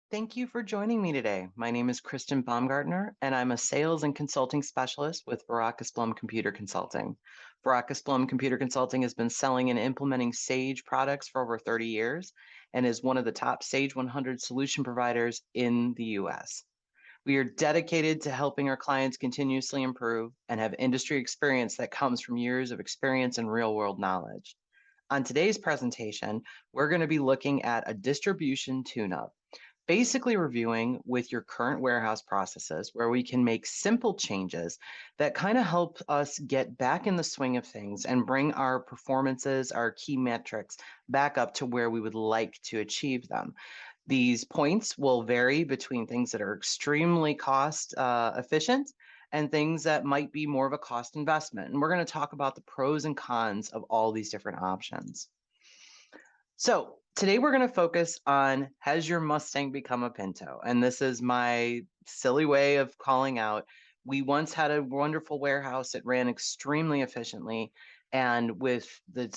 Thank you for joining me today. My name is Kristen Baumgartner, and I'm a sales and consulting specialist with Baracus Blum Computer Consulting. Baracus Blum Computer Consulting has been selling and implementing Sage products for over 30 years and is one of the top Sage 100 solution providers in the US. We are dedicated to helping our clients continuously improve and have industry experience that comes from years of experience and real world knowledge. On today's presentation, we're going to be looking at a distribution tune-up, basically reviewing with your current warehouse processes where we can make simple changes that kind of help us get back in the swing of things and bring our performances, our key metrics back up to where we would like to achieve them. These points will vary between things that are extremely cost efficient and things that might be more of a cost investment. And we're going to talk about the pros and cons of all these different options. So today we're going to focus on, has your Mustang become a Pinto? And this is my silly way of calling out. We once had a wonderful warehouse. It ran extremely efficiently. And with the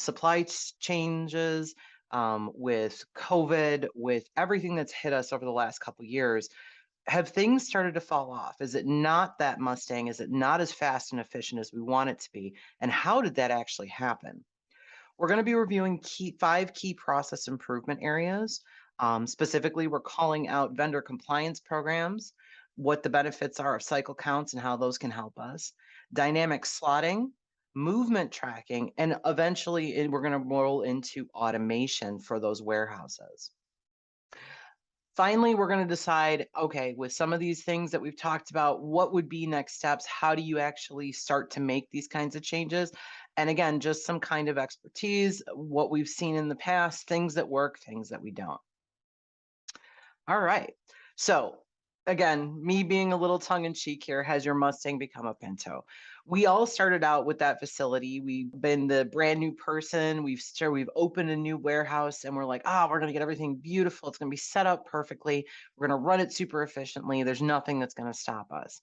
changes, with COVID, with everything that's hit us over the last couple of years, have things started to fall off? Is it not that Mustang? Is it not as fast and efficient as we want it to be? And how did that actually happen? We're going to be reviewing five key process improvement areas. Specifically, we're calling out vendor compliance programs, what the benefits are of cycle counts and how those can help us, dynamic slotting, movement tracking, and eventually we're going to roll into automation for those warehouses. Finally, we're going to decide, okay, with some of these things that we've talked about, what would be next steps? How do you actually start to make these kinds of changes? And again, just some kind of expertise, what we've seen in the past, things that work, things that we don't. All right. So again, me being a little tongue in cheek here, has your Mustang become a Pinto? We all started out with that facility. We've been the brand new person. We've opened a new warehouse and we're like, we're going to get everything beautiful. It's going to be set up perfectly. We're going to run it super efficiently. There's nothing that's going to stop us.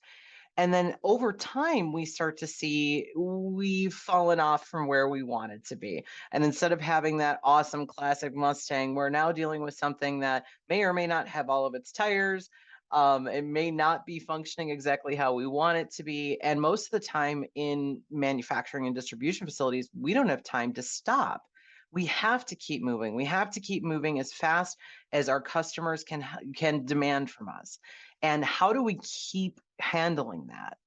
And then over time, we start to see we've fallen off from where we wanted to be. And instead of having that awesome classic Mustang, we're now dealing with something that may or may not have all of its tires. It may not be functioning exactly how we want it to be. And most of the time in manufacturing and distribution facilities, we don't have time to stop. We have to keep moving. We have to keep moving as fast as our customers can demand from us. And how do we keep handling that?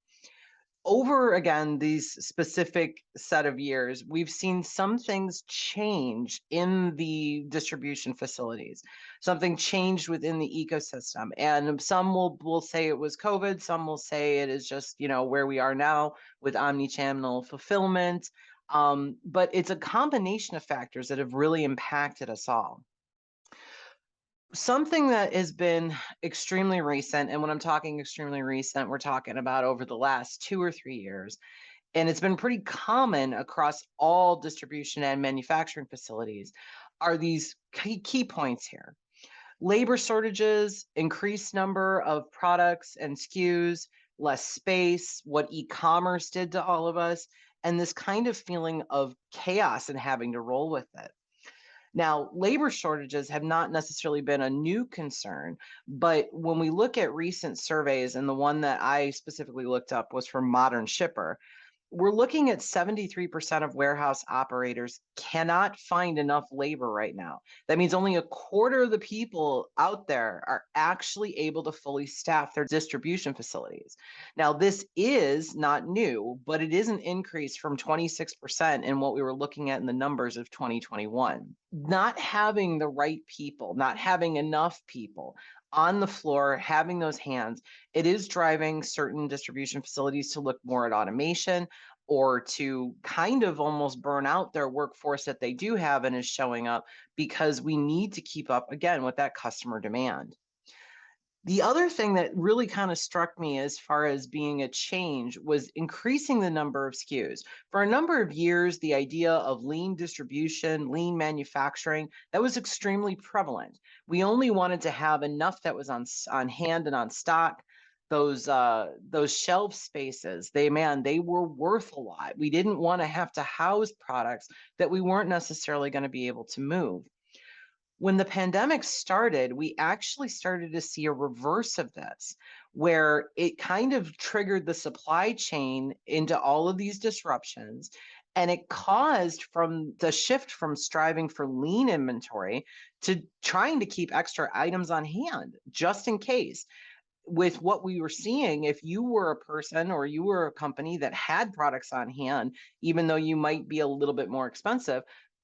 Over again, these specific set of years, we've seen some things change in the distribution facilities. Something changed within the ecosystem. And some will say it was COVID, some will say it is just, where we are now with omni-channel fulfillment. But it's a combination of factors that have really impacted us all. Something that has been extremely recent, and when I'm talking extremely recent, we're talking about over the last 2 or 3 years, and it's been pretty common across all distribution and manufacturing facilities, are these key points here. Labor shortages, increased number of products and SKUs, less space, what e-commerce did to all of us, and this kind of feeling of chaos and having to roll with it. Now, labor shortages have not necessarily been a new concern, but when we look at recent surveys, and the one that I specifically looked up was from Modern Shipper, we're looking at 73% of warehouse operators cannot find enough labor right now. That means only a quarter of the people out there are actually able to fully staff their distribution facilities. Now, this is not new, but it is an increase from 26% in what we were looking at in the numbers of 2021. Not having the right people, not having enough people on the floor, having those hands, it is driving certain distribution facilities to look more at automation or to kind of almost burn out their workforce that they do have and is showing up because we need to keep up again with that customer demand. The other thing that really kind of struck me as far as being a change was increasing the number of SKUs. For a number of years, the idea of lean distribution, lean manufacturing, that was extremely prevalent. We only wanted to have enough that was on hand and on stock. Those shelf spaces, they were worth a lot. We didn't want to have to house products that we weren't necessarily going to be able to move. When the pandemic started, we actually started to see a reverse of this, where it kind of triggered the supply chain into all of these disruptions. And it caused from the shift from striving for lean inventory to trying to keep extra items on hand just in case. With what we were seeing, if you were a person or you were a company that had products on hand, even though you might be a little bit more expensive,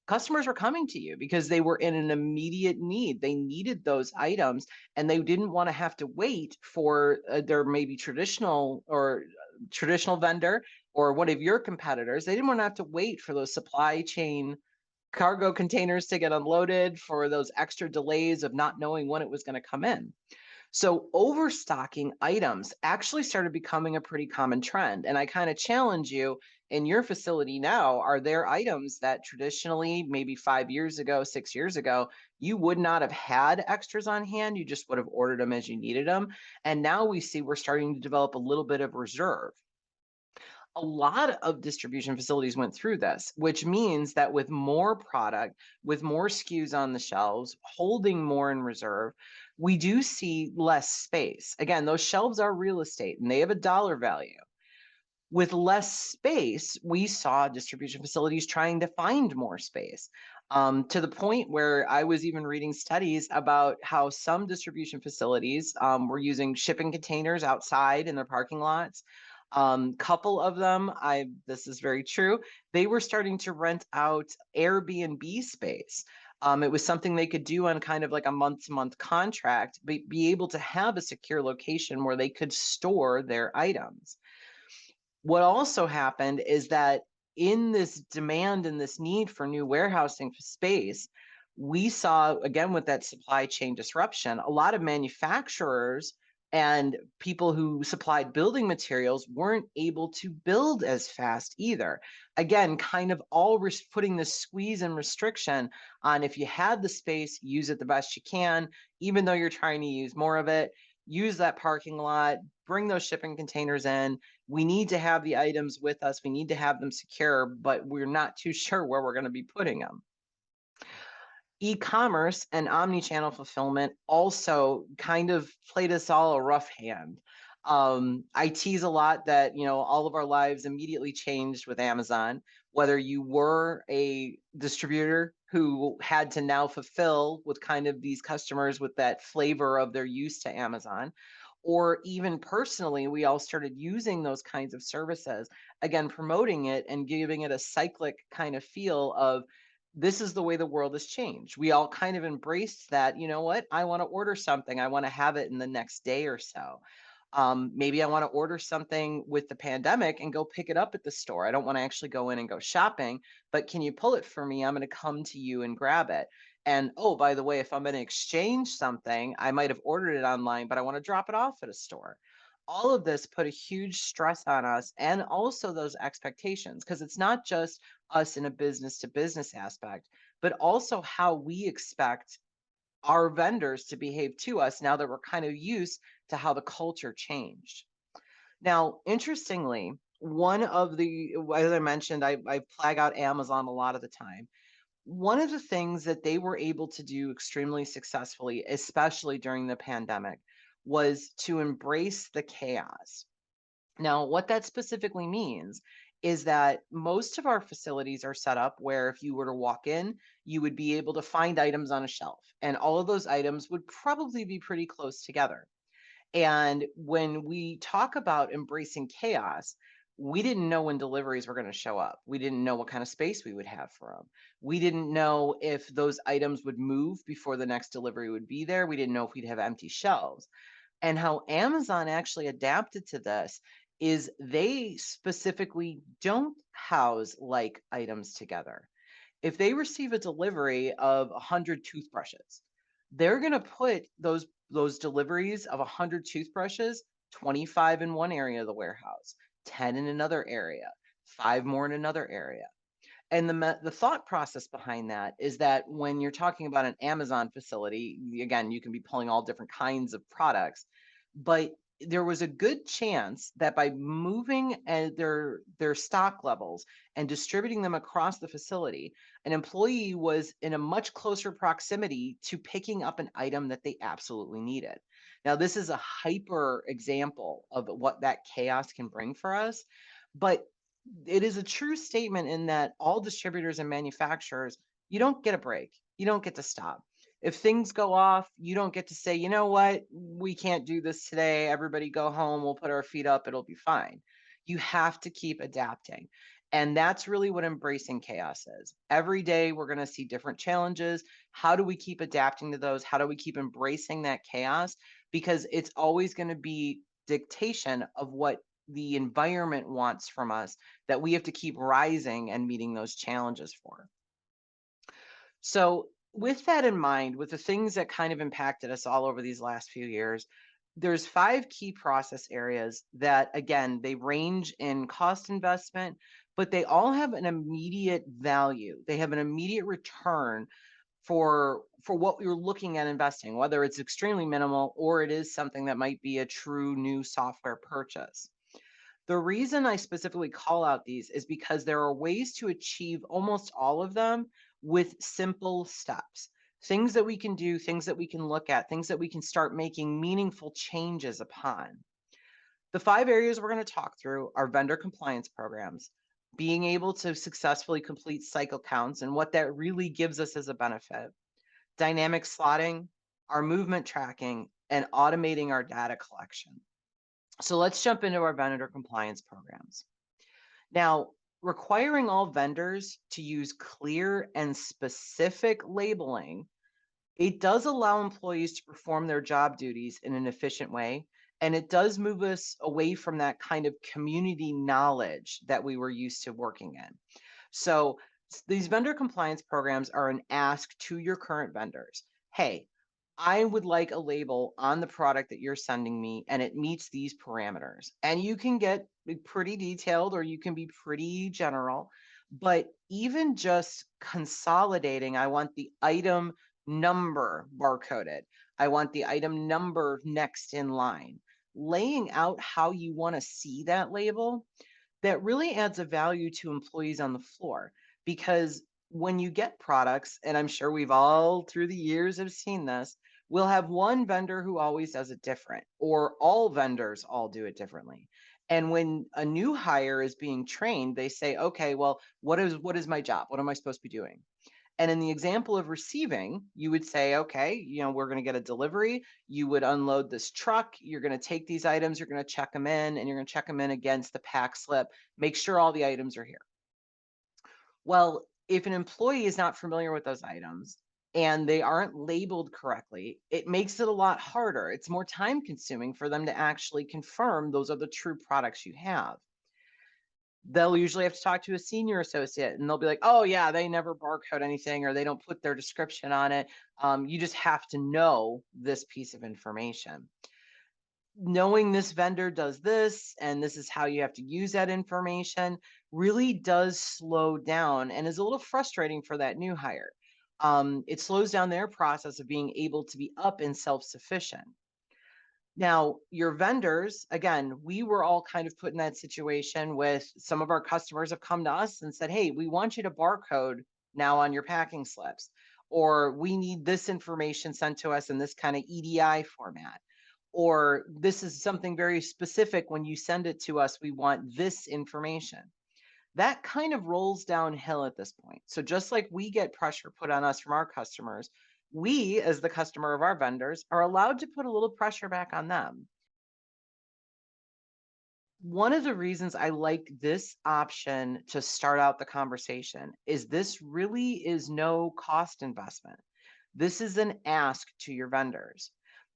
customers were coming to you because they were in an immediate need. They needed those items and they didn't want to have to wait for their maybe traditional vendor or one of your competitors. They didn't want to have to wait for those supply chain cargo containers to get unloaded, for those extra delays of not knowing when it was going to come in. So overstocking items actually started becoming a pretty common trend. And I kind of challenge you, in your facility now, are there items that traditionally, maybe 5 years ago, 6 years ago, you would not have had extras on hand? You just would have ordered them as you needed them. And now we see we're starting to develop a little bit of reserve. A lot of distribution facilities went through this, which means that with more product, with more SKUs on the shelves, holding more in reserve, we do see less space. Again, those shelves are real estate and they have a dollar value. With less space, we saw distribution facilities trying to find more space, to the point where I was even reading studies about how some distribution facilities were using shipping containers outside in their parking lots. Couple of them, I this is very true. They were starting to rent out Airbnb space. It was something they could do on kind of like a month-to-month contract, but be able to have a secure location where they could store their items. What also happened is that in this demand and this need for new warehousing space, we saw, again, with that supply chain disruption, a lot of manufacturers and people who supplied building materials weren't able to build as fast either. Again, kind of all putting this squeeze and restriction on, if you had the space, use it the best you can, even though you're trying to use more of it. Use that parking lot, bring those shipping containers in. We need to have the items with us. We need to have them secure, but we're not too sure where we're going to be putting them. E-commerce and omni-channel fulfillment also kind of played us all a rough hand. I tease a lot that, all of our lives immediately changed with Amazon. Whether you were a distributor who had to now fulfill with kind of these customers with that flavor of their use to Amazon, or even personally, we all started using those kinds of services, again, promoting it and giving it a cyclic kind of feel of, this is the way the world has changed. We all kind of embraced that, you know what, I want to order something, I want to have it in the next day or so. Maybe I want to order something with the pandemic and go pick it up at the store. I don't want to actually go in and go shopping, but can you pull it for me? I'm going to come to you and grab it. And oh, by the way, if I'm going to exchange something, I might have ordered it online, but I want to drop it off at a store. All of this put a huge stress on us, and also those expectations, because it's not just us in a business to business aspect, but also how we expect our vendors to behave to us now that we're kind of used to how the culture changed. Now, interestingly, one of the, as I mentioned, I flag out Amazon a lot of the time. One of the things that they were able to do extremely successfully, especially during the pandemic, was to embrace the chaos. Now, what that specifically means is that most of our facilities are set up where if you were to walk in, you would be able to find items on a shelf, and all of those items would probably be pretty close together. And when we talk about embracing chaos, we didn't know when deliveries were going to show up. We didn't know what kind of space we would have for them. We didn't know if those items would move before the next delivery would be there. We didn't know if we'd have empty shelves. And how Amazon actually adapted to this is they specifically don't house like items together. If they receive a delivery of 100 toothbrushes, they're going to put those deliveries of 100 toothbrushes, 25 in one area of the warehouse, 10 in another area, 5 more in another area. And the thought process behind that is that when you're talking about an Amazon facility, again, you can be pulling all different kinds of products, but there was a good chance that by moving their stock levels and distributing them across the facility, an employee was in a much closer proximity to picking up an item that they absolutely needed. Now, this is a hyper example of what that chaos can bring for us, but it is a true statement in that all distributors and manufacturers, you don't get a break. You don't get to stop. If things go off, you don't get to say, you know what, we can't do this today. Everybody go home. We'll put our feet up. It'll be fine. You have to keep adapting. And that's really what embracing chaos is. Every day, we're going to see different challenges. How do we keep adapting to those? How do we keep embracing that chaos? Because it's always going to be dictation of what the environment wants from us that we have to keep rising and meeting those challenges for. So, with that in mind, with the things that kind of impacted us all over these last few years, there's five key process areas that, again, they range in cost investment, but they all have an immediate value. They have an immediate return for what you're looking at investing, whether it's extremely minimal or it is something that might be a true new software purchase. The reason I specifically call out these is because there are ways to achieve almost all of them with simple steps. Things that we can do, things that we can look at, things that we can start making meaningful changes upon. The five areas we're going to talk through are vendor compliance programs, being able to successfully complete cycle counts and what that really gives us as a benefit, dynamic slotting, our movement tracking, and automating our data collection. So let's jump into our vendor compliance programs. Now, requiring all vendors to use clear and specific labeling, it does allow employees to perform their job duties in an efficient way. And it does move us away from that kind of community knowledge that we were used to working in. So these vendor compliance programs are an ask to your current vendors. Hey, I would like a label on the product that you're sending me, and it meets these parameters. And you can get pretty detailed or you can be pretty general, but even just consolidating, I want the item number barcoded. I want the item number next in line. Laying out how you want to see that label, that really adds a value to employees on the floor because when you get products, and I'm sure we've all through the years have seen this, we'll have one vendor who always does it different, or all vendors all do it differently. And when a new hire is being trained, they say, okay, well, what is my job? What am I supposed to be doing? And in the example of receiving, you would say, okay, we're going to get a delivery. You would unload this truck. You're going to take these items. You're going to check them in and you're going to check them in against the pack slip. Make sure all the items are here. Well, if an employee is not familiar with those items and they aren't labeled correctly, it makes it a lot harder. It's more time consuming for them to actually confirm those are the true products you have. They'll usually have to talk to a senior associate and they'll be like, oh, yeah, they never barcode anything or they don't put their description on it. You just have to know this piece of information. Knowing this vendor does this and this is how you have to use that information really does slow down and is a little frustrating for that new hire. It slows down their process of being able to be up and self-sufficient. Now, your vendors, again, we were all kind of put in that situation with some of our customers have come to us and said, hey, we want you to barcode now on your packing slips, or we need this information sent to us in this kind of EDI format, or this is something very specific. When you send it to us, we want this information. That kind of rolls downhill at this point. So just like we get pressure put on us from our customers, we, as the customer of our vendors, are allowed to put a little pressure back on them. One of the reasons I like this option to start out the conversation is this really is no cost investment. This is an ask to your vendors.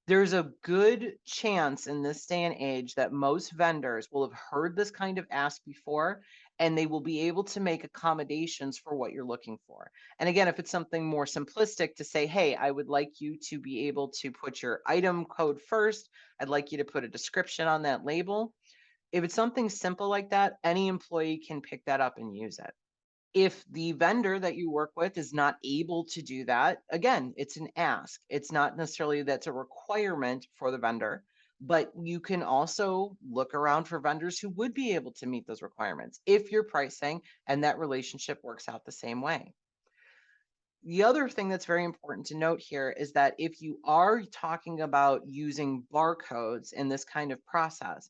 There's a good chance in this day and age that most vendors will have heard this kind of ask before and they will be able to make accommodations for what you're looking for. And again, if it's something more simplistic to say, hey, I would like you to be able to put your item code first, I'd like you to put a description on that label. If it's something simple like that, any employee can pick that up and use it. If the vendor that you work with is not able to do that, again, it's an ask. It's not necessarily that's a requirement for the vendor, But you can also look around for vendors who would be able to meet those requirements if you're pricing and that relationship works out the same way. The other thing that's very important to note here is that if you are talking about using barcodes in this kind of process,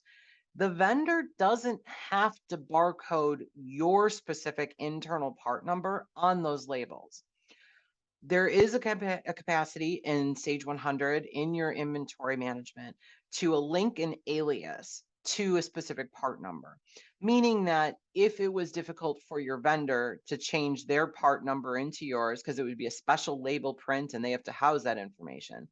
the vendor doesn't have to barcode your specific internal part number on those labels. There is a capacity in Sage 100 in your inventory management to link an alias to a specific part number, meaning that if it was difficult for your vendor to change their part number into yours, because it would be a special label print and they have to house that information,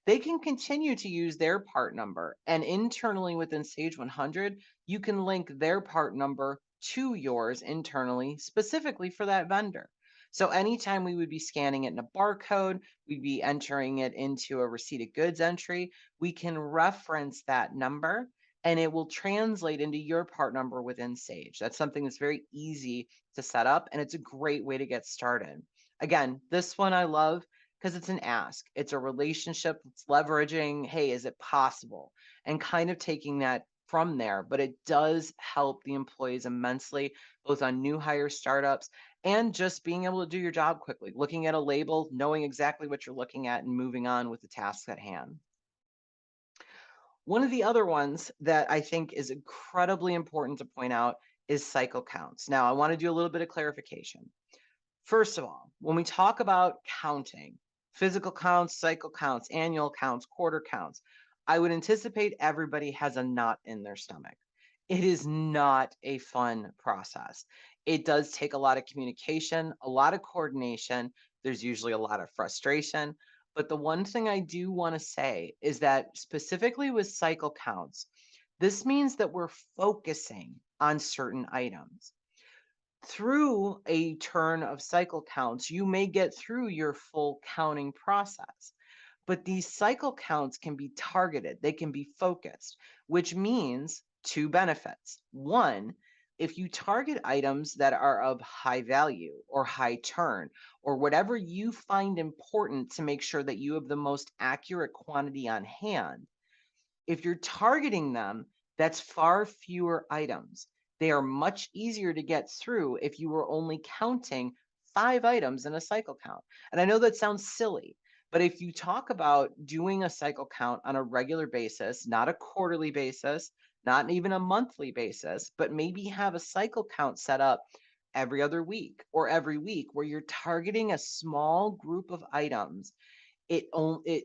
they can continue to use their part number. And internally within Sage 100, you can link their part number to yours internally, specifically for that vendor. So anytime we would be scanning it in a barcode, we'd be entering it into a receipt of goods entry, we can reference that number and it will translate into your part number within Sage. That's something that's very easy to set up and it's a great way to get started. Again, this one I love because it's an ask. It's a relationship that's leveraging, hey, is it possible? And kind of taking that from there. But it does help the employees immensely, both on new hire startups and just being able to do your job quickly, looking at a label, knowing exactly what you're looking at, and moving on with the tasks at hand. One of the other ones that I think is incredibly important to point out is cycle counts. Now, I want to do a little bit of clarification. First of all, when we talk about counting, physical counts, cycle counts, annual counts, quarter counts, I would anticipate everybody has a knot in their stomach. It is not a fun process. It does take a lot of communication, a lot of coordination. There's usually a lot of frustration. But the one thing I do want to say is that specifically with cycle counts, this means that we're focusing on certain items through a turn of cycle counts, you may get through your full counting process. But these cycle counts can be targeted, they can be focused, which means two benefits. One, if you target items that are of high value or high turn, or whatever you find important to make sure that you have the most accurate quantity on hand, if you're targeting them, that's far fewer items. They are much easier to get through if you were only counting 5 items in a cycle count. And I know that sounds silly, but if you talk about doing a cycle count on a regular basis, not a quarterly basis, not even a monthly basis, but maybe have a cycle count set up every other week or every week where you're targeting a small group of items, it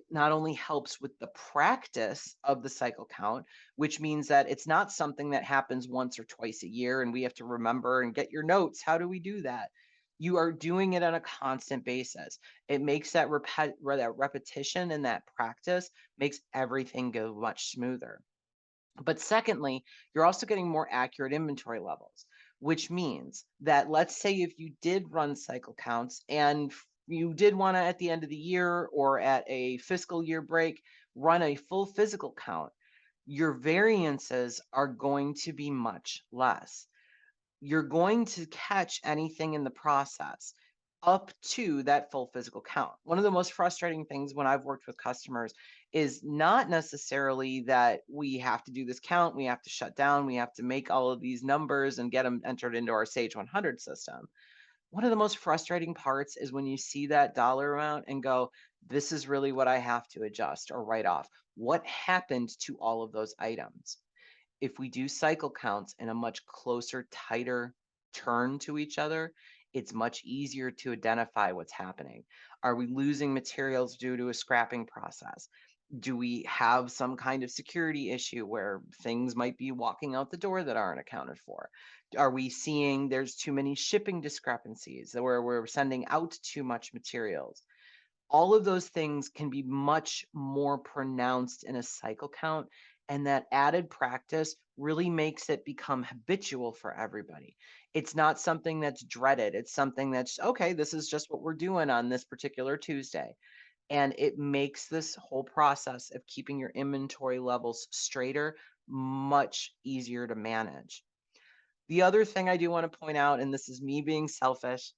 not only helps with the practice of the cycle count, which means that it's not something that happens once or twice a year and we have to remember and get your notes. How do we do that? You are doing it on a constant basis. It makes that repetition and that practice makes everything go much smoother. But secondly, you're also getting more accurate inventory levels, which means that let's say if you did run cycle counts and you did want to at the end of the year or at a fiscal year break run a full physical count, your variances are going to be much less. You're going to catch anything in the process up to that full physical count. One of the most frustrating things when I've worked with customers is not necessarily that we have to do this count, we have to shut down, we have to make all of these numbers and get them entered into our Sage 100 system. One of the most frustrating parts is when you see that dollar amount and go, this is really what I have to adjust or write off. What happened to all of those items? If we do cycle counts in a much closer, tighter turn to each other, it's much easier to identify what's happening. Are we losing materials due to a scrapping process? Do we have some kind of security issue where things might be walking out the door that aren't accounted for? Are we seeing there's too many shipping discrepancies where we're sending out too much materials? All of those things can be much more pronounced in a cycle count. And that added practice really makes it become habitual for everybody. It's not something that's dreaded. It's something that's okay, this is just what we're doing on this particular Tuesday. And it makes this whole process of keeping your inventory levels straighter much easier to manage. The other thing I do want to point out, and this is me being selfish,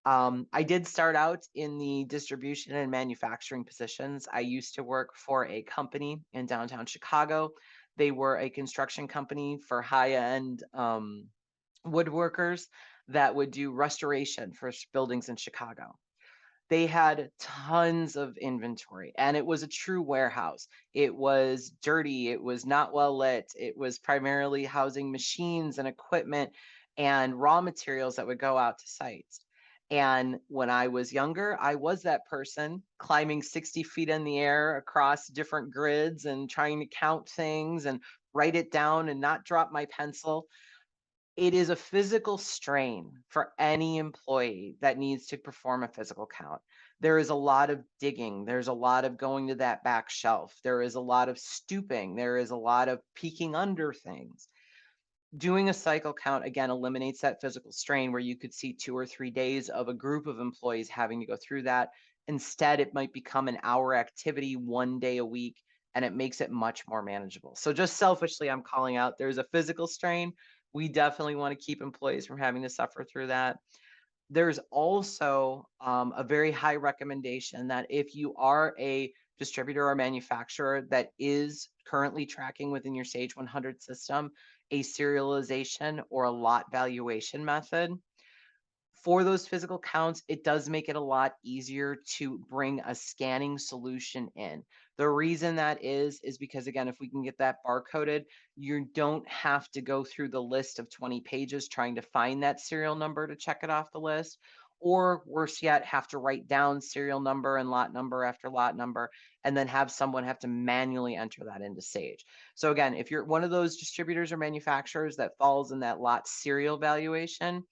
I did start out in the distribution and manufacturing positions. I used to work for a company in downtown Chicago. They were a construction company for high-end woodworkers that would do restoration for buildings in Chicago. They had tons of inventory and it was a true warehouse. It was dirty, it was not well lit, it was primarily housing machines and equipment and raw materials that would go out to sites. And when I was younger, I was that person climbing 60 feet in the air across different grids and trying to count things and write it down and not drop my pencil. It is a physical strain for any employee that needs to perform a physical count. There is a lot of digging. There's a lot of going to that back shelf. There is a lot of stooping. There is a lot of peeking under things. Doing a cycle count again eliminates that physical strain where you could see 2 or 3 days of a group of employees having to go through that. Instead, it might become an hour activity 1 day a week, and it makes it much more manageable. So, just selfishly, I'm calling out there's a physical strain. We definitely want to keep employees from having to suffer through that. There's also a very high recommendation that if you are a distributor or manufacturer that is currently tracking within your Sage 100 system a serialization or a lot valuation method, for those physical counts, it does make it a lot easier to bring a scanning solution in. The reason that is because again, if we can get that barcoded, you don't have to go through the list of 20 pages trying to find that serial number to check it off the list. Or worse yet, have to write down serial number and lot number after lot number, and then have someone have to manually enter that into Sage. So again, if you're one of those distributors or manufacturers that falls in that lot serial valuation,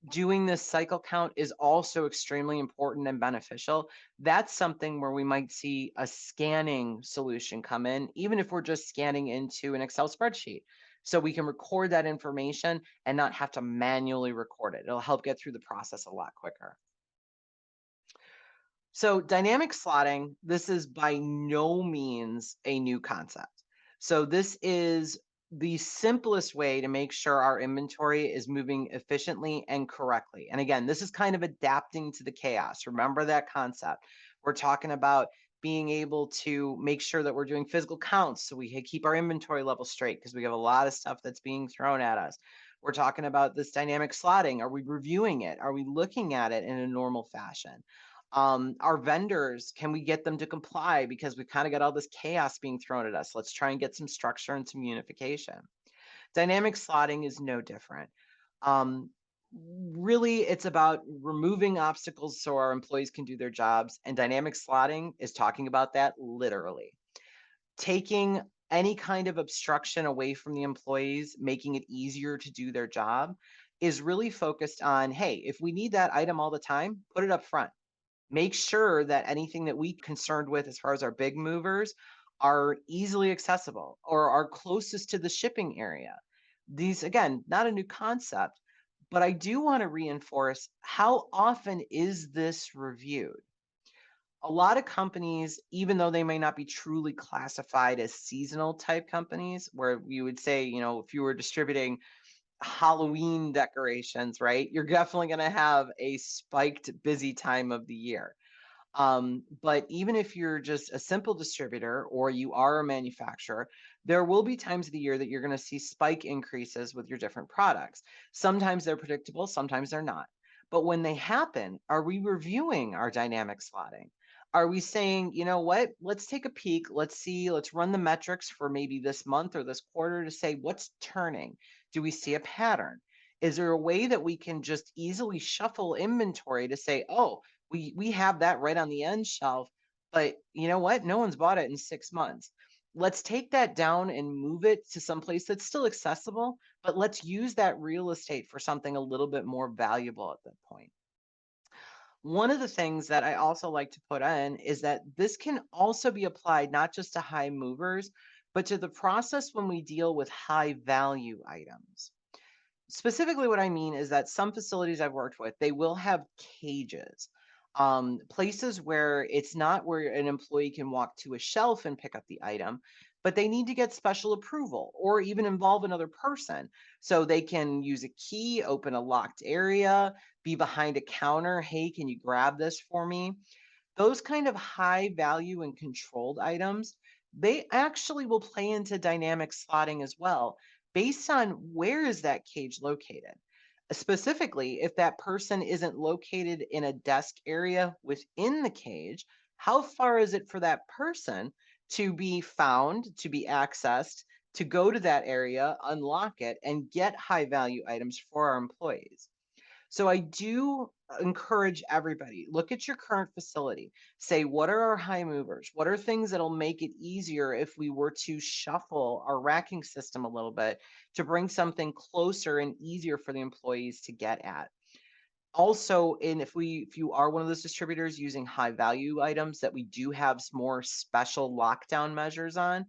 doing this cycle count is also extremely important and beneficial. That's something where we might see a scanning solution come in, even if we're just scanning into an Excel spreadsheet. So we can record that information and not have to manually record it. It'll help get through the process a lot quicker. So dynamic slotting, this is by no means a new concept. So this is the simplest way to make sure our inventory is moving efficiently and correctly. And again, this is kind of adapting to the chaos. Remember that concept. We're talking about being able to make sure that we're doing physical counts so we keep our inventory level straight because we have a lot of stuff that's being thrown at us. We're talking about this dynamic slotting. Are we reviewing it? Are we looking at it in a normal fashion? Our vendors, can we get them to comply because we've kind of got all this chaos being thrown at us? Let's try and get some structure and some unification. Dynamic slotting is no different. um, Really, it's about removing obstacles so our employees can do their jobs, and dynamic slotting is talking about that literally taking any kind of obstruction away from the employees, making it easier to do their job, is really focused on, hey, if we need that item all the time, put it up front. Make sure that anything that we concerned with as far as our big movers are easily accessible or are closest to the shipping area. These, again, not a new concept, but I do want to reinforce how often is this reviewed? A lot of companies, even though they may not be truly classified as seasonal type companies, where you would say, if you were distributing Halloween decorations, right, you're definitely going to have a spiked busy time of the year. But even if you're just a simple distributor or you are a manufacturer, there will be times of the year that you're going to see spike increases with your different products. Sometimes they're predictable, sometimes they're not. But when they happen, are we reviewing our dynamic slotting? Are we saying, you know what, let's take a peek, let's see, let's run the metrics for maybe this month or this quarter to say what's turning? Do we see a pattern? Is there a way that we can just easily shuffle inventory to say, oh, we have that right on the end shelf, but you know what? No one's bought it in 6 months. Let's take that down and move it to some place that's still accessible, but let's use that real estate for something a little bit more valuable at that point. One of the things that I also like to put in is that this can also be applied not just to high movers, but to the process when we deal with high value items. Specifically, what I mean is that some facilities I've worked with, they will have cages, places where it's not where an employee can walk to a shelf and pick up the item, but they need to get special approval or even involve another person so they can use a key, open a locked area, be behind a counter. Hey, can you grab this for me? Those kind of high value and controlled items, they actually will play into dynamic slotting as well, based on where is that cage located. Specifically, if that person isn't located in a desk area within the cage, how far is it for that person to be found, to be accessed, to go to that area, unlock it, and get high value items for our employees? So I do encourage everybody, look at your current facility. Say, what are our high movers? What are things that'll make it easier if we were to shuffle our racking system a little bit to bring something closer and easier for the employees to get at? Also, in if you are one of those distributors using high value items that we do have more special lockdown measures on,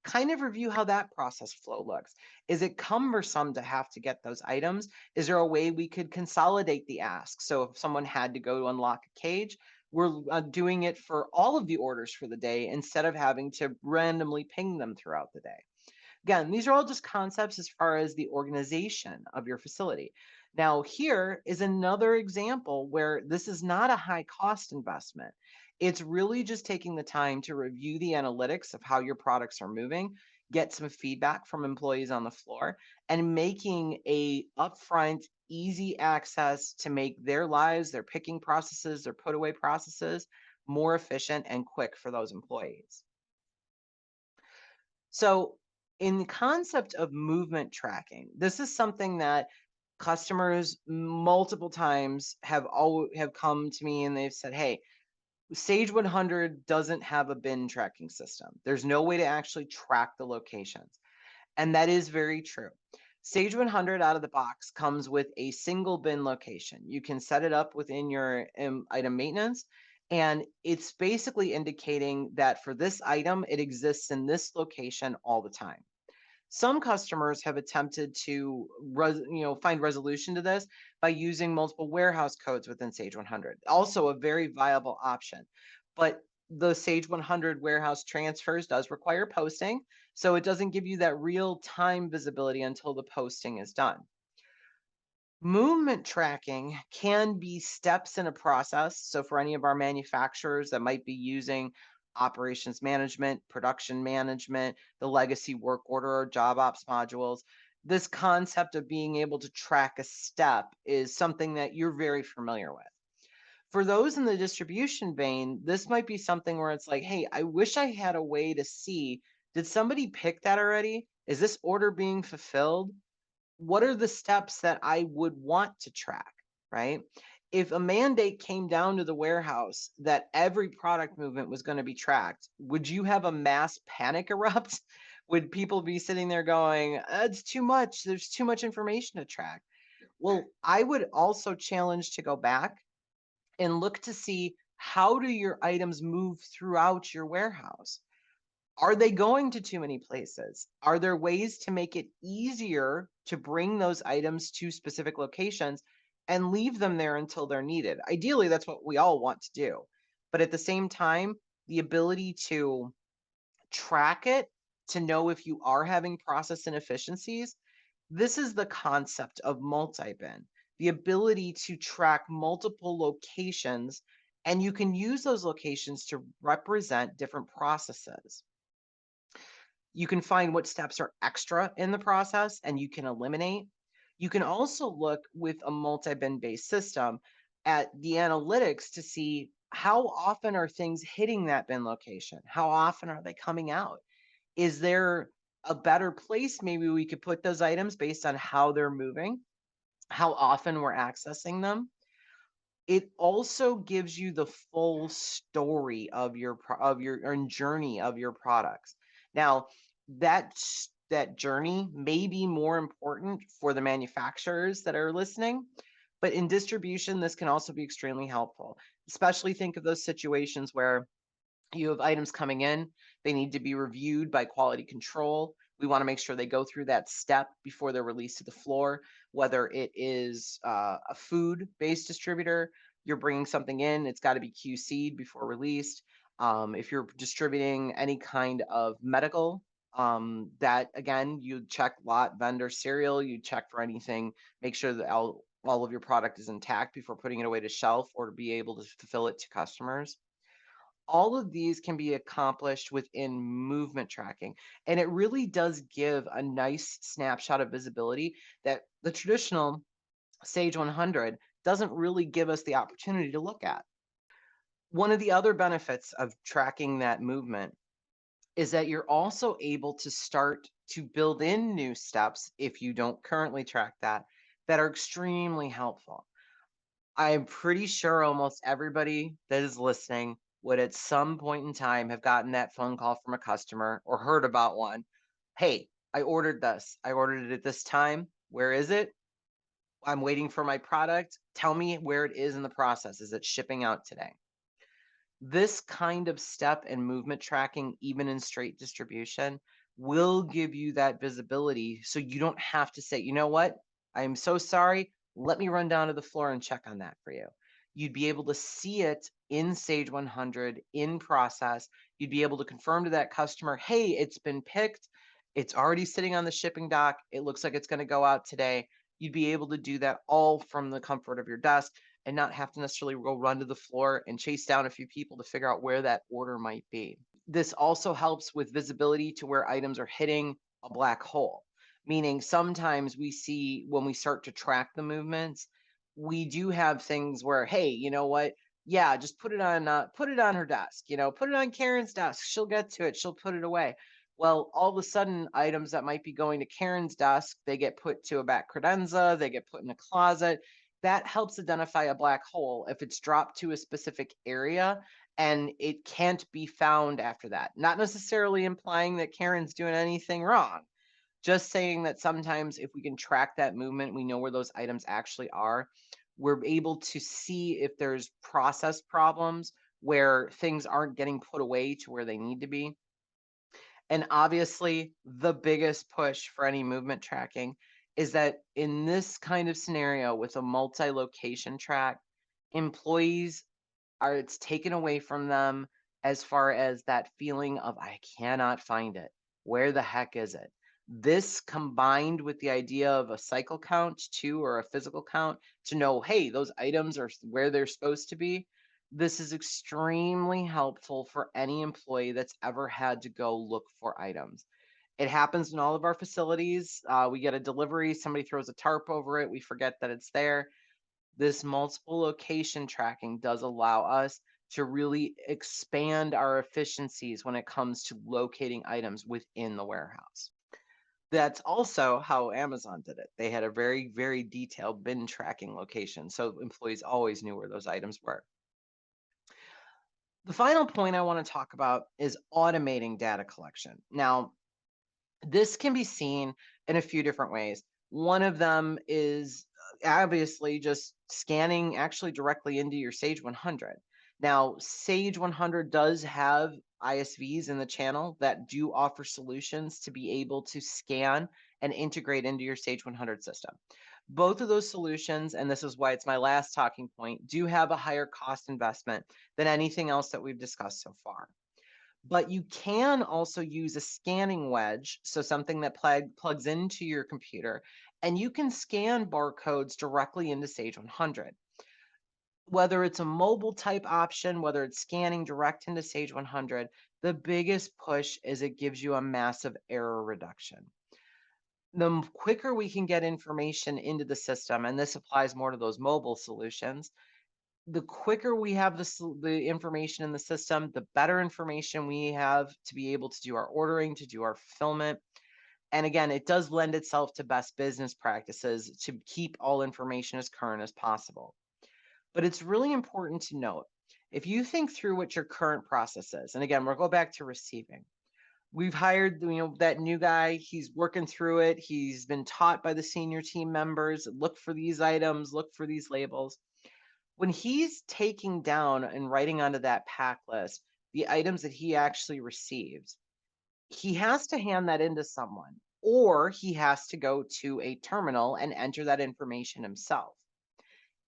kind of review how that process flow looks. Is it cumbersome to have to get those items? Is there a way we could consolidate the ask? So if someone had to go to unlock a cage, we're doing it for all of the orders for the day instead of having to randomly ping them throughout the day. Again, these are all just concepts as far as the organization of your facility. Now, here is another example where this is not a high cost investment. It's really just taking the time to review the analytics of how your products are moving, get some feedback from employees on the floor, and making a upfront, easy access to make their lives, their picking processes, their put away processes more efficient and quick for those employees. So, in the concept of movement tracking, this is something that customers multiple times have come to me and they've said, "Hey, Sage 100 doesn't have a bin tracking system. There's no way to actually track the locations." And that is very true. Sage 100 out of the box comes with a single bin location. You can set it up within your item maintenance, and it's basically indicating that for this item, it exists in this location all the time. Some customers have attempted to find resolution to this by using multiple warehouse codes within Sage 100. Also a very viable option. But the Sage 100 warehouse transfers does require posting, so it doesn't give you that real time visibility until the posting is done. Movement tracking can be steps in a process. So, for any of our manufacturers that might be using operations management, production management, the legacy work order or job ops modules, this concept of being able to track a step is something that you're very familiar with. For those in the distribution vein, this might be something where it's like, hey, I wish I had a way to see, did somebody pick that already? Is this order being fulfilled? What are the steps that I would want to track, right? If a mandate came down to the warehouse that every product movement was going to be tracked, would you have a mass panic erupt? Would people be sitting there going, it's too much. There's too much information to track. Well, I would also challenge to go back and look to see, how do your items move throughout your warehouse? Are they going to too many places? Are there ways to make it easier to bring those items to specific locations and leave them there until they're needed? Ideally, that's what we all want to do. But at the same time, the ability to track it, to know if you are having process inefficiencies, this is the concept of multi-bin, the ability to track multiple locations, and you can use those locations to represent different processes. You can find what steps are extra in the process and you can eliminate. You can also look with a multi-bin based system at the analytics to see how often are things hitting that bin location? How often are they coming out? Is there a better place maybe we could put those items based on how they're moving, how often we're accessing them? It also gives you the full story of your journey of your products. Now, that journey may be more important for the manufacturers that are listening, but in distribution, this can also be extremely helpful. Especially think of those situations where you have items coming in, they need to be reviewed by quality control. We want to make sure they go through that step before they're released to the floor, whether it is a food based distributor, you're bringing something in, it's got to be QC'd before released. If you're distributing any kind of medical, that again, you check lot, vendor, serial, you check for anything, make sure that all of your product is intact before putting it away to shelf or to be able to fulfill it to customers. All of these can be accomplished within movement tracking. And it really does give a nice snapshot of visibility that the traditional Sage 100 doesn't really give us the opportunity to look at. One of the other benefits of tracking that movement is that you're also able to start to build in new steps if you don't currently track that are extremely helpful. I'm pretty sure almost everybody that is listening would at some point in time have gotten that phone call from a customer or heard about one. Hey, I ordered this. I ordered it at this time. Where is it? I'm waiting for my product. Tell me where it is in the process. Is it shipping out today? This kind of step and movement tracking, even in straight distribution, will give you that visibility so you don't have to say, you know what? I'm so sorry. Let me run down to the floor and check on that for you. You'd be able to see it in Sage 100 in process. You'd be able to confirm to that customer, hey, it's been picked. It's already sitting on the shipping dock. It looks like it's going to go out today. You'd be able to do that all from the comfort of your desk and not have to necessarily go run to the floor and chase down a few people to figure out where that order might be. This also helps with visibility to where items are hitting a black hole, meaning sometimes we see when we start to track the movements, we do have things where, hey, you know what? Yeah, just put it on her desk, put it on Karen's desk. She'll get to it. She'll put it away. Well, all of a sudden, items that might be going to Karen's desk, they get put to a back credenza, they get put in a closet. That helps identify a black hole if it's dropped to a specific area and it can't be found after that. Not necessarily implying that Karen's doing anything wrong, just saying that sometimes if we can track that movement, we know where those items actually are. We're able to see if there's process problems where things aren't getting put away to where they need to be. And obviously, the biggest push for any movement tracking is that in this kind of scenario with a multi location track, employees are, it's taken away from them as far as that feeling of, I cannot find it. Where the heck is it? This combined with the idea of a cycle count too, or a physical count to know, hey, those items are where they're supposed to be. This is extremely helpful for any employee that's ever had to go look for items. It happens in all of our facilities. We get a delivery, somebody throws a tarp over it, we forget that it's there. This multiple location tracking does allow us to really expand our efficiencies when it comes to locating items within the warehouse. That's also how Amazon did it. They had a very, very detailed bin tracking location, so employees always knew where those items were. The final point I want to talk about is automating data collection. Now, this can be seen in a few different ways. One of them is obviously just scanning actually directly into your Sage 100. Now, Sage 100 does have ISVs in the channel that do offer solutions to be able to scan and integrate into your Sage 100 system. Both of those solutions, and this is why it's my last talking point, do have a higher cost investment than anything else that we've discussed so far. But you can also use a scanning wedge, so something that plugs into your computer, and you can scan barcodes directly into Sage 100. Whether it's a mobile type option, whether it's scanning direct into Sage 100, the biggest push is it gives you a massive error reduction. The quicker we can get information into the system, and this applies more to those mobile solutions, the quicker we have the information in the system, the better information we have to be able to do our ordering, to do our fulfillment. And again, it does lend itself to best business practices to keep all information as current as possible. But it's really important to note, if you think through what your current process is, and again, we'll go back to receiving. We've hired, that new guy. He's working through it. He's been taught by the senior team members, look for these items, look for these labels. When he's taking down and writing onto that pack list the items that he actually receives, he has to hand that into someone, or he has to go to a terminal and enter that information himself.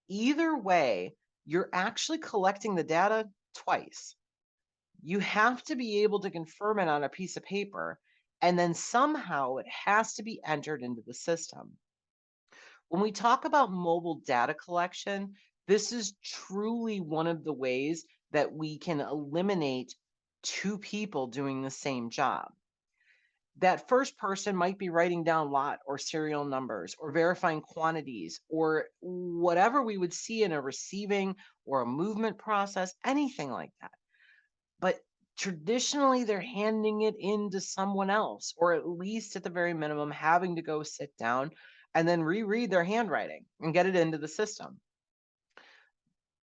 Either way, you're actually collecting the data twice. You have to be able to confirm it on a piece of paper, and then somehow it has to be entered into the system. When we talk about mobile data collection, this is truly one of the ways that we can eliminate two people doing the same job. That first person might be writing down lot or serial numbers or verifying quantities or whatever we would see in a receiving or a movement process, anything like that. But traditionally, they're handing it in to someone else, or at least at the very minimum, having to go sit down and then reread their handwriting and get it into the system.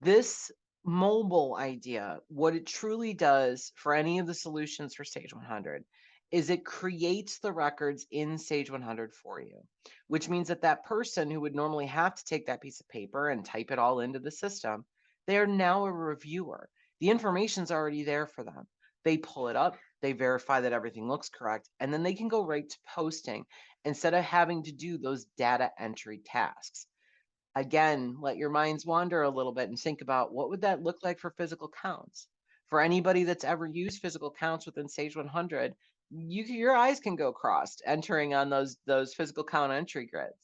This mobile idea, what it truly does for any of the solutions for Sage 100 is it creates the records in Sage 100 for you, which means that that person who would normally have to take that piece of paper and type it all into the system, they are now a reviewer. The information's already there for them. They pull it up, they verify that everything looks correct, and then they can go right to posting instead of having to do those data entry tasks. Again, let your minds wander a little bit and think about what would that look like for physical counts. For anybody that's ever used physical counts within Sage 100, your eyes can go crossed entering on those physical count entry grids.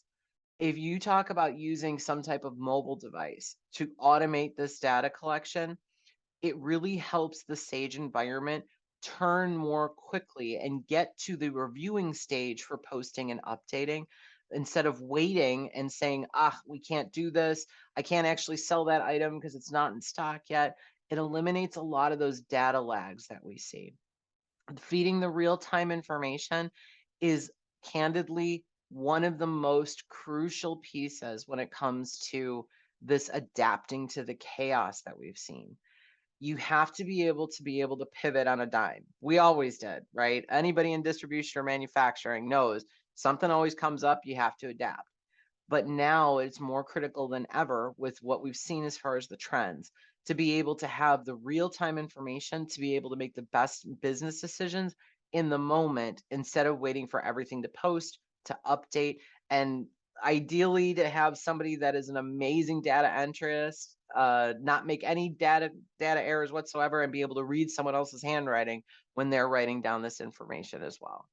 If you talk about using some type of mobile device to automate this data collection, it really helps the Sage environment turn more quickly and get to the reviewing stage for posting and updating instead of waiting and saying, ah, we can't do this. I can't actually sell that item because it's not in stock yet. It eliminates a lot of those data lags that we see. Feeding the real time information is candidly one of the most crucial pieces when it comes to this adapting to the chaos that we've seen. You have to be able to pivot on a dime. We always did, right? Anybody in distribution or manufacturing knows something always comes up, you have to adapt. But now it's more critical than ever with what we've seen as far as the trends to be able to have the real time information to be able to make the best business decisions in the moment instead of waiting for everything to post, to update, and ideally to have somebody that is an amazing data entrist, not make any data errors whatsoever, and be able to read someone else's handwriting when they're writing down this information as well.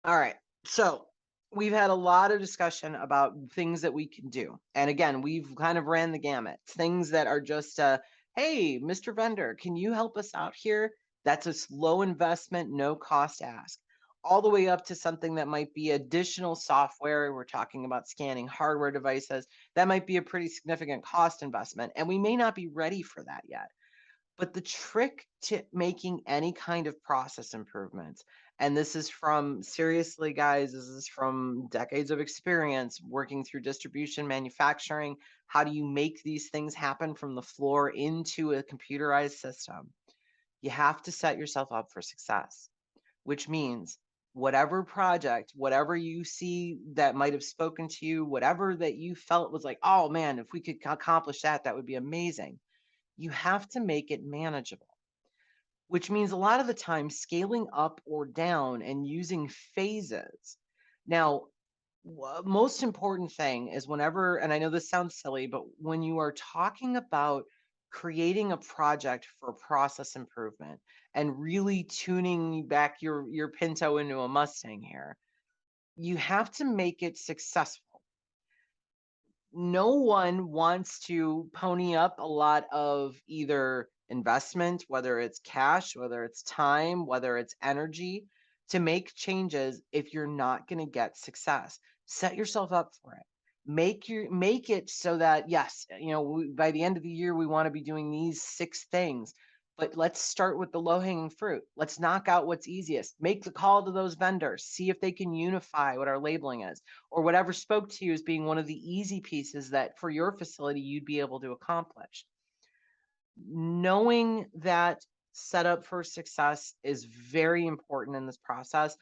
All right. So we've had a lot of discussion about things that we can do. And again, we've kind of ran the gamut. Things that are just, hey, Mr. Vendor, can you help us out here? That's a low investment, no cost ask. All the way up to something that might be additional software. We're talking about scanning hardware devices. That might be a pretty significant cost investment. And we may not be ready for that yet. But the trick to making any kind of process improvements, and this is from seriously, guys, this is from decades of experience working through distribution, manufacturing. How do you make these things happen from the floor into a computerized system? You have to set yourself up for success, which means whatever project, whatever you see that might have spoken to you, whatever that you felt was like, oh man, if we could accomplish that, that would be amazing. You have to make it manageable, which means a lot of the time scaling up or down and using phases. Now, most important thing is whenever, and I know this sounds silly, but when you are talking about creating a project for process improvement and really tuning back your Pinto into a Mustang here, you have to make it successful. No one wants to pony up a lot of either investment, whether it's cash, whether it's time, whether it's energy, to make changes if you're not going to get success. Set yourself up for it. Make it so that yes, by the end of the year we want to be doing these 6 things. But let's start with the low hanging fruit. Let's knock out what's easiest. Make the call to those vendors. See if they can unify what our labeling is or whatever spoke to you as being one of the easy pieces that for your facility you'd be able to accomplish. Knowing that setup for success is very important in this process.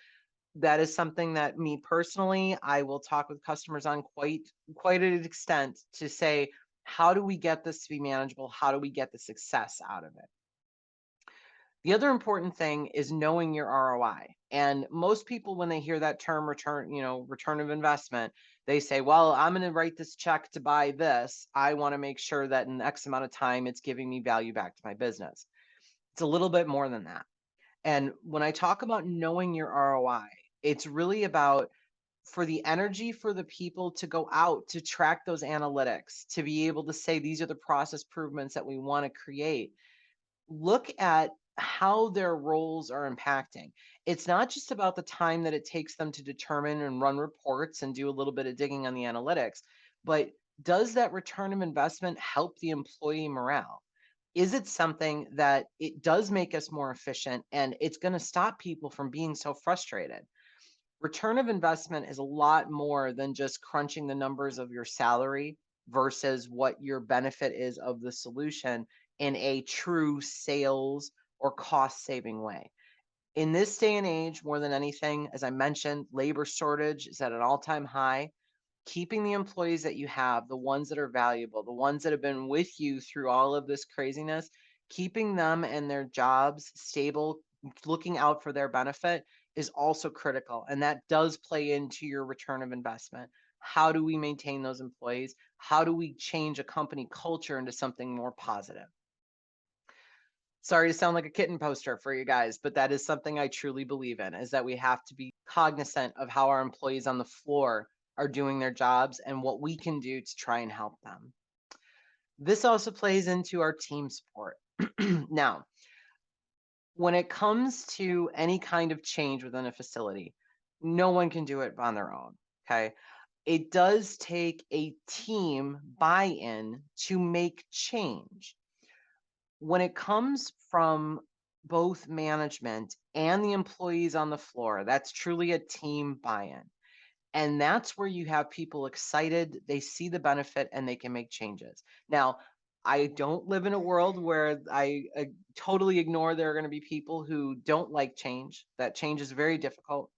That is something that me personally, I will talk with customers on quite an extent to say, how do we get this to be manageable? How do we get the success out of it? The other important thing is knowing your ROI. And most people, when they hear that term return, return of investment, they say, well, I'm going to write this check to buy this. I want to make sure that in X amount of time, it's giving me value back to my business. It's a little bit more than that. And when I talk about knowing your ROI, it's really about for the energy for the people to go out to track those analytics, to be able to say these are the process improvements that we want to create. Look at how their roles are impacting. It's not just about the time that it takes them to determine and run reports and do a little bit of digging on the analytics, but does that return of investment help the employee morale? Is it something that it does make us more efficient and it's going to stop people from being so frustrated? Return of investment is a lot more than just crunching the numbers of your salary versus what your benefit is of the solution in a true sales or cost saving way. In this day and age, more than anything, as I mentioned, labor shortage is at an all time high. Keeping the employees that you have, the ones that are valuable, the ones that have been with you through all of this craziness, keeping them and their jobs stable, looking out for their benefit is also critical. And that does play into your return of investment. How do we maintain those employees? How do we change a company culture into something more positive? Sorry to sound like a kitten poster for you guys, but that is something I truly believe in, is that we have to be cognizant of how our employees on the floor are doing their jobs and what we can do to try and help them. This also plays into our team support. Now, when it comes to any kind of change within a facility, no one can do it on their own. Okay. It does take a team buy in to make change. When it comes from both management and the employees on the floor, that's truly a team buy in. And that's where you have people excited, they see the benefit, and they can make changes. Now, I don't live in a world where I totally ignore there are going to be people who don't like change. That change is very difficult.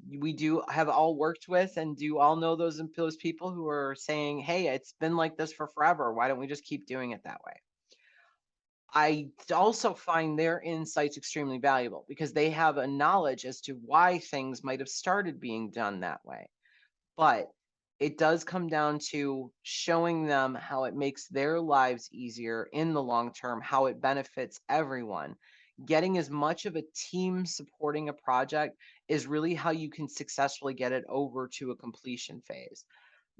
We do have all worked with and do all know those people who are saying, "Hey, it's been like this for forever. Why don't we just keep doing it that way?" I also find their insights extremely valuable because they have a knowledge as to why things might have started being done that way. But it does come down to showing them how it makes their lives easier in the long term, how it benefits everyone. Getting as much of a team supporting a project is really how you can successfully get it over to a completion phase.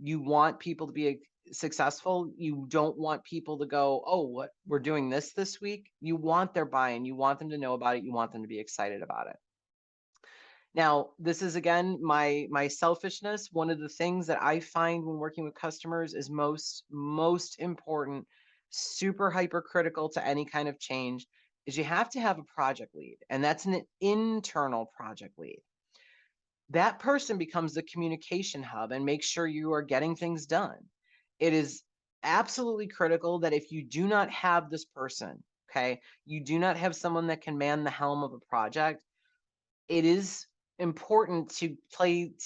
You want people to be successful. You don't want people to go, "Oh, what, we're doing this week." You want their buy-in. You want them to know about it. You want them to be excited about it. Now, this is again my selfishness. One of the things that I find when working with customers is most important, super hypercritical to any kind of change, is you have to have a project lead, and that's an internal project lead. That person becomes the communication hub and makes sure you are getting things done. It is absolutely critical that if you do not have this person, okay, you do not have someone that can man the helm of a project, it is important to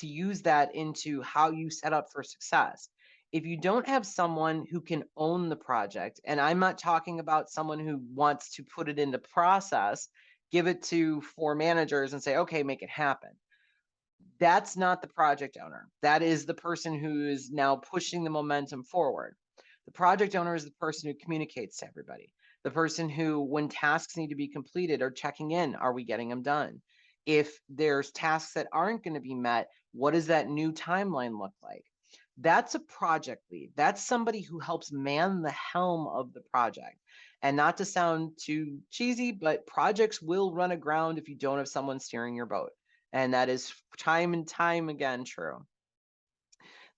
use that into how you set up for success. If you don't have someone who can own the project, and I'm not talking about someone who wants to put it into process, give it to four managers and say, "Okay, make it happen." That's not the project owner. That is the person who is now pushing the momentum forward. The project owner is the person who communicates to everybody. The person who, when tasks need to be completed, are checking in. Are we getting them done? If there's tasks that aren't going to be met, what does that new timeline look like? That's a project lead. That's somebody who helps man the helm of the project. And not to sound too cheesy, but projects will run aground if you don't have someone steering your boat. And that is time and time again true.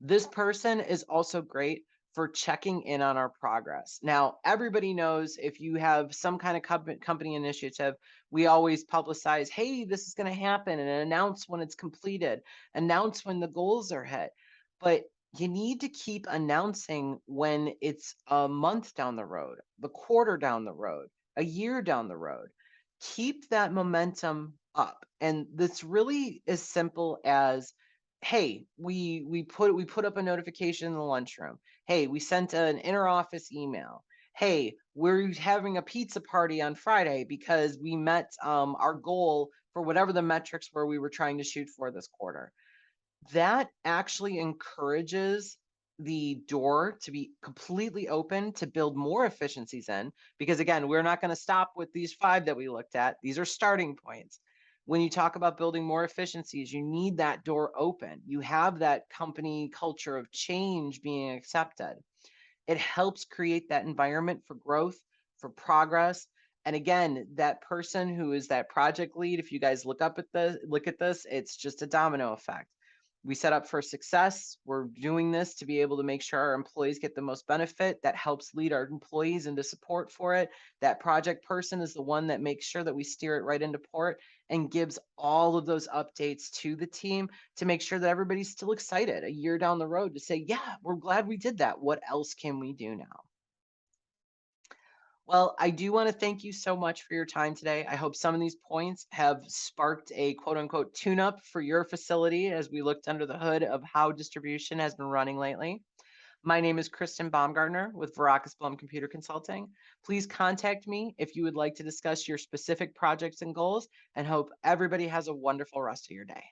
This person is also great for checking in on our progress. Now, everybody knows if you have some kind of company initiative, we always publicize, "Hey, this is going to happen," and announce when it's completed, announce when the goals are hit. But you need to keep announcing when it's a month down the road, the quarter down the road, a year down the road. Keep that momentum up. And this really is simple as, "Hey, we put up a notification in the lunchroom. Hey, we sent an interoffice email. Hey, we're having a pizza party on Friday because we met our goal for whatever the metrics were we were trying to shoot for this quarter." That actually encourages the door to be completely open to build more efficiencies in, because again, we're not going to stop with these five that we looked at. These are starting points. When you talk about building more efficiencies, you need that door open. You have that company culture of change being accepted. It helps create that environment for growth, for progress. And again, that person who is that project lead, if you guys look at this, it's just a domino effect. We set up for success. We're doing this to be able to make sure our employees get the most benefit. That helps lead our employees into support for it. That project person is the one that makes sure that we steer it right into port and gives all of those updates to the team to make sure that everybody's still excited a year down the road to say, yeah, we're glad we did that. What else can we do now? Well, I do want to thank you so much for your time today. I hope some of these points have sparked a quote unquote tune up for your facility as we looked under the hood of how distribution has been running lately. My name is Kristen Baumgartner with Veracas Blum Computer Consulting. Please contact me if you would like to discuss your specific projects and goals, and hope everybody has a wonderful rest of your day.